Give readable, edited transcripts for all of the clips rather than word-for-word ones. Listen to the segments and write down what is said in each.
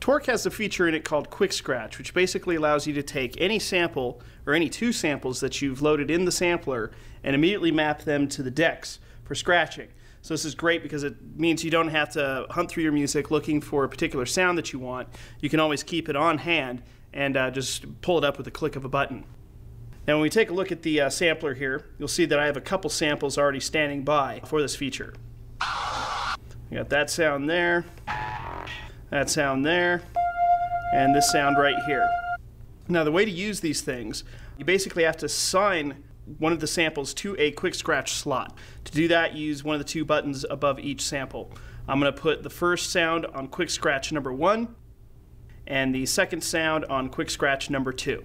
Torque has a feature in it called Quick Scratch, which basically allows you to take any sample or any two samples that you've loaded in the sampler and immediately map them to the decks for scratching. So this is great because it means you don't have to hunt through your music looking for a particular sound that you want. You can always keep it on hand and just pull it up with a click of a button. Now when we take a look at the sampler here, you'll see that I have a couple samples already standing by for this feature. We got that sound there, that sound there, and this sound right here. Now the way to use these things, you basically have to assign one of the samples to a Quick Scratch slot. To do that, use one of the two buttons above each sample. I'm going to put the first sound on Quick Scratch number 1 and the second sound on Quick Scratch number 2.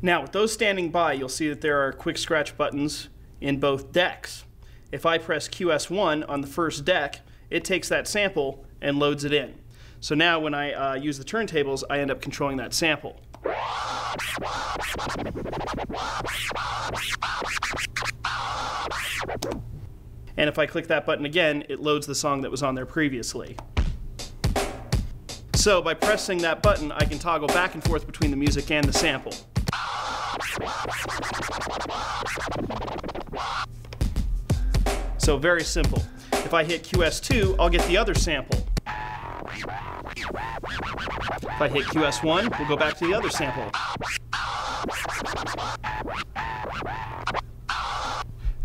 Now with those standing by, you'll see that there are Quick Scratch buttons in both decks. If I press QS1 on the first deck, it takes that sample and loads it in. So now when I use the turntables, I end up controlling that sample. And if I click that button again, it loads the song that was on there previously. So by pressing that button, I can toggle back and forth between the music and the sample. So very simple. If I hit QS2, I'll get the other sample. If I hit QS1, we'll go back to the other sample.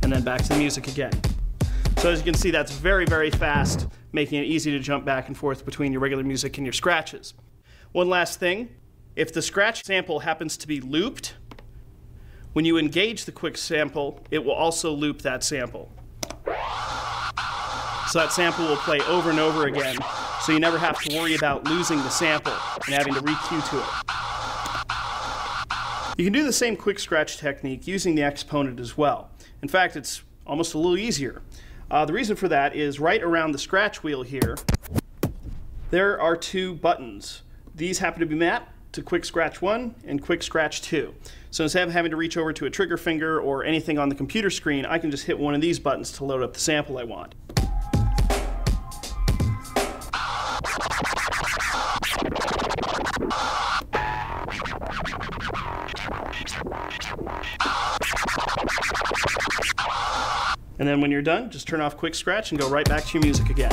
And then back to the music again. So as you can see, that's very, very fast, making it easy to jump back and forth between your regular music and your scratches. One last thing, if the scratch sample happens to be looped, when you engage the quick sample, it will also loop that sample. So that sample will play over and over again, so you never have to worry about losing the sample and having to re-cue to it. You can do the same quick scratch technique using the exponent as well. In fact, it's almost a little easier. The reason for that is right around the scratch wheel here, there are two buttons. These happen to be mapped to Quick Scratch 1 and Quick Scratch 2. So instead of having to reach over to a trigger finger or anything on the computer screen, I can just hit one of these buttons to load up the sample I want. And then when you're done, just turn off Quick Scratch and go right back to your music again.